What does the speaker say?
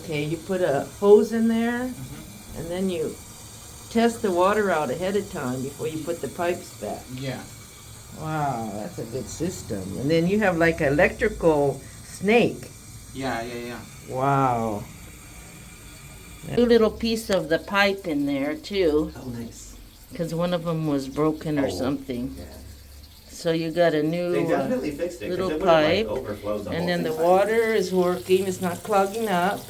Okay, you put a hose in there, and then you test the water out ahead of time before you put the pipes back. Yeah. Wow, that's a good system. And then you have like an electrical snake. Yeah. Wow. A little piece of the pipe in there too, Oh, nice. because one of them was broken or Oh, something. Yeah. So you got a They new definitely fixed it, 'cause little it would've, like, pipe, overflowed the and whole then the thing. water is working. It's not clogging up.